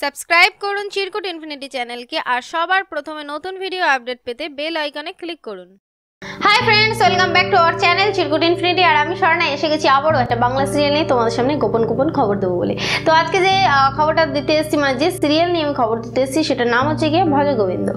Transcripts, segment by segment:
Subscribe করুন চিরকুট infinity চ্যানেলকে আর সবার প্রথমে নতুন ভিডিও আপডেট পেতে বেল আইকনে ক্লিক করুন। Hi friends, welcome back to our channel Chirkut infinity. আর আমি স্বর্ণা এসে গেছি আবারও একটা বাংলা সিরিয়াল নিয়ে তোমাদের সামনে গোপন গোপন খবর দেবো বলে। তো আজকে যে খবরটা দিতে এসেছি, মানে যে সিরিয়াল নিয়ে আমি খবর দিতে এসেছি, সেটার নাম হচ্ছে গিয়ে ভজগোবিন্দ।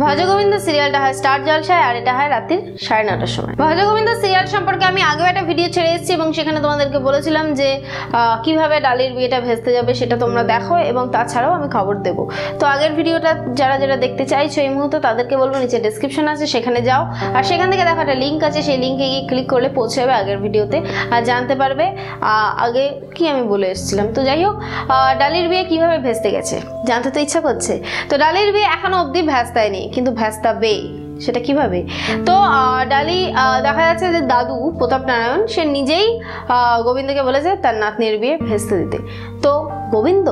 ভজগোবিন্দ সিরিয়ালটা হয় স্টার জলসায়, আর এটা হয় রাত্রির 9:30টার সময়। ভজগোবিন্দ সিরিয়াল সম্পর্কে আমি আগেও একটা ভিডিও ছেড়ে এসেছি এবং সেখানে তোমাদেরকে বলেছিলাম যে কিভাবে ডালির বিয়েটা ভেস্তে যাবে সেটা তোমরা দেখো, এবং তাছাড়াও আমি খবর দেব। তো আগের ভিডিওটা যারা যারা দেখতে চাইছো এই মুহূর্তে তাদেরকে বলবো নিচে ডেসক্রিপশন আছে, সেখানে যাও, আর সেখান থেকে দেখো একটা লিঙ্ক আছে, সেই লিঙ্কে গিয়ে ক্লিক করলে পৌঁছে যাবে আগের ভিডিওতে, আর জানতে পারবে আগে কি আমি বলে এসেছিলাম। তো যাই হোক, ডালির বিয়ে কিভাবে ভেস্তে গেছে জানতে তো ইচ্ছা করছে। তো ডালির বিয়ে এখনো অবধি ভেস্তায়নি, কিন্তু ভেস্তাবে। সেটা কিভাবে? তো ডালি দেখা যাচ্ছে যে দাদু প্রতাপ নারায়ণ সে নিজেই গোবিন্দকে বলেছে তার নাতনির বিয়ে ভেস্তে দিতে। তো গোবিন্দ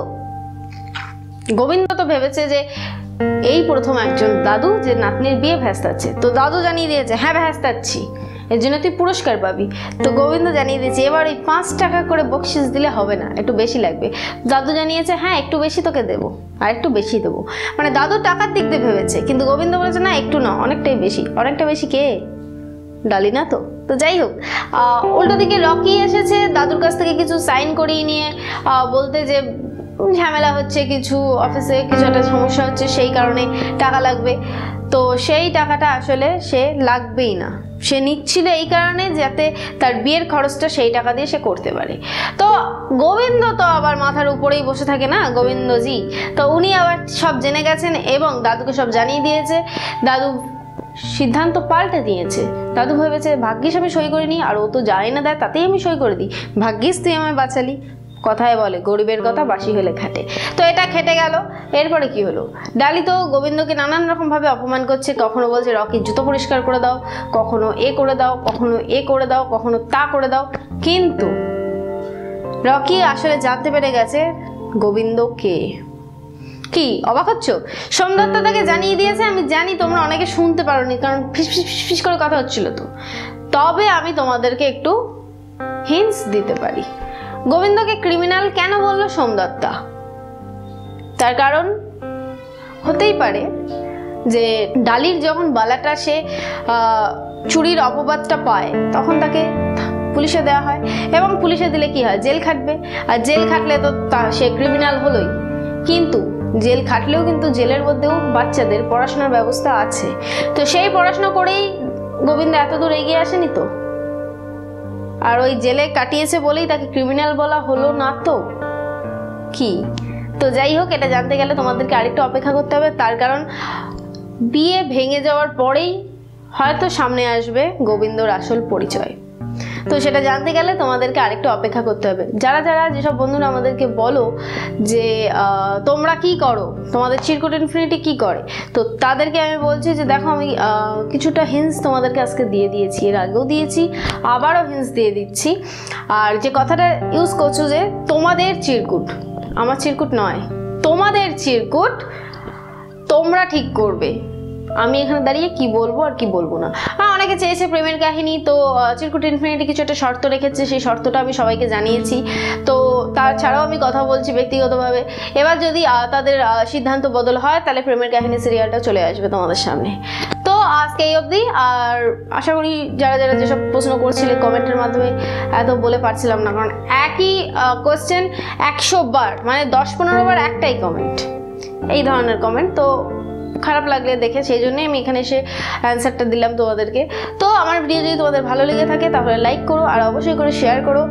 তো ভেবেছে যে এই প্রথম একজন দাদু যে নাতনির বিয়ে ভেস্তাচ্ছে। তো দাদু জানিয়ে দিয়েছে হ্যাঁ ভেস্তাচ্ছি, এর জন্য তুই পুরস্কার পাবি। তো গোবিন্দ জানিয়ে দিয়েছে এবার ওই 5 টাকা করে বকশিস দিলে হবে না, একটু বেশি লাগবে। দাদু জানিয়েছে হ্যাঁ একটু বেশি তোকে দেবো, আর একটু বেশি দেবো। মানে দাদু টাকার দিক দিয়ে ভেবেছে, কিন্তু গোবিন্দ বলেছে না একটু না, অনেকটাই বেশি। অনেকটা বেশি কে? ডালি না তো। তো যাই হোক, উল্টো দিকে রকি এসেছে দাদুর কাছ থেকে কিছু সাইন করিয়ে নিয়ে, বলতে যে ঝামেলা হচ্ছে, কিছু অফিসে কিছু একটা সমস্যা হচ্ছে, সেই কারণে টাকা লাগবে। তো সেই টাকাটা আসলে সে লাগবেই না, সে নিচ্ছিল এই কারণে যাতে তার বিয়ের খরচটা সেই টাকা দিয়ে সে করতে পারে। তো গোবিন্দ তো আবার মাথার উপরেই বসে থাকে না গোবিন্দজি, তো উনি আবার সব জেনে গেছেন এবং দাদুকে সব জানিয়ে দিয়েছে। দাদু সিদ্ধান্ত পাল্টে দিয়েছে। দাদু ভেবেছে ভাগ্যিস আমি সই করে নিই, আর ও তো যায় না দেয় তাতেই আমি সই করে দিই, ভাগ্যিস তুই আমায় বাঁচালি। কথায় বলে গরিবের কথা বাসি হলে খাটে। তো এটা খেটে গেল। এরপরে কি হলো? ডালি তো গোবিন্দকে নানান রকম ভাবে অপমান করছে, কখনো বলছে রকি জুতো পরিষ্কার করে দাও, কখনো এ করে দাও, কখনো এ করে দাও, কখনো তা করে দাও। কিন্তু রকি আসলে জানতে পেরে গেছে গোবিন্দ কে। কি অবাক হচ্ছ? সোমদত্ত তাকে জানিয়ে দিয়েছে। আমি জানি তোমরা অনেকে শুনতে পারোনি, কারণ ফিস করে কথা হচ্ছিল। তো তবে আমি তোমাদেরকে একটু হিন্টস দিতে পারি। গোবিন্দকে ক্রিমিনাল কেন বললো সোমদত্তা? তার কারণ হতেই পারে যে ডালির যখন বালাটা সে চুরির অপবাদটা পায় তখন তাকে পুলিশে দেওয়া হয়, এবং পুলিশে দিলে কি হয়? জেল খাটবে, আর জেল খাটলে তো সে ক্রিমিনাল হলোই। কিন্তু জেল খাটলেও কিন্তু জেলের মধ্যেও বাচ্চাদের পড়াশোনার ব্যবস্থা আছে। তো সেই পড়াশোনা করেই গোবিন্দ এত দূর এগিয়ে আসেনি তো, আর ওই জেলে কাটিয়েছে বলেই তাকে ক্রিমিনাল বলা হলো না তো কি? তো যাই হোক, এটা জানতে গেলে তোমাদেরকে আরেকটু অপেক্ষা করতে হবে। তার কারণ বিয়ে ভেঙে যাওয়ার পরেই হয়তো সামনে আসবে গোবিন্দর আসল পরিচয়। তো সেটা জানতে গেলে তোমাদেরকে আরেকটু অপেক্ষা করতে হবে। যারা যারা যেসব বন্ধুরা আমাদেরকে বলো যে তোমরা কি করো, তোমাদের চিরকুট ইনফিনিটি কি করে, তো তাদেরকে আমি বলছি যে দেখো আমি কিছুটা হিন্টস তোমাদেরকে আজকে দিয়ে দিয়েছি, এর আগেও দিয়েছি, আবারও হিন্টস দিয়ে দিচ্ছি। আর যে কথাটা ইউজ করছো যে তোমাদের চিরকুট, আমার চিরকুট নয়, তোমাদের চিরকুট তোমরা ঠিক করবে আমি এখানে দাঁড়িয়ে কি বলবো আর কি বলবো না। অনেকে চেয়েছে প্রেমের কাহিনী, তো চিরকুট ইনফিনিটি কিছু একটা শর্ত রেখেছে, সেই শর্তটা আমি সবাইকে জানিয়েছি। তো তাছাড়াও আমি কথা বলছি ব্যক্তিগতভাবে। এবার যদি তাদের সিদ্ধান্ত বদল হয় তাহলে প্রেমের কাহিনী সিরিয়ালটা চলে আসবে তোমাদের সামনে। তো আজকে এই অবধি। আর আশা করি যারা যারা যেসব প্রশ্ন করছিলে কমেন্টের মাধ্যমে, এত বলে পারছিলাম না, কারণ একই কোয়েশ্চেন 100 বার, মানে 10-15 বার একটাই কমেন্ট, এই ধরনের কমেন্ট। তো খারাপ লাগলে দেখে সেই জন্যই আমি এখানে এসে অ্যান্সারটা দিলাম তোমাদেরকে। তো আমার ভিডিও যদি তোমাদের ভালো লেগে থাকে তাহলে লাইক করো, আর অবশ্যই করে শেয়ার করো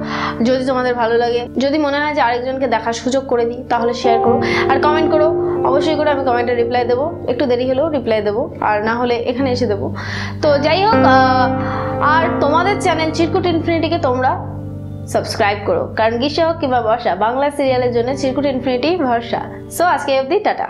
যদি তোমাদের ভালো লাগে। যদি মনে হয় যে আরেকজনকে দেখার সুযোগ করে দিই তাহলে শেয়ার করো, আর কমেন্ট করো অবশ্যই করে। আমি কমেন্টে রিপ্লাই দেবো, একটু দেরি হলেও রিপ্লাই দেবো, আর না হলে এখানে এসে দেবো। তো যাই হোক, আর তোমাদের চ্যানেল চিরকুট ইনফিনিটিকে তোমরা সাবস্ক্রাইব করো, কারণ গ্রীষ্ম হোক কিংবা বর্ষা, বাংলা সিরিয়ালের জন্য চিরকুট ইনফিনিটি ভরসা। সো আজকে অবধি, টাটা।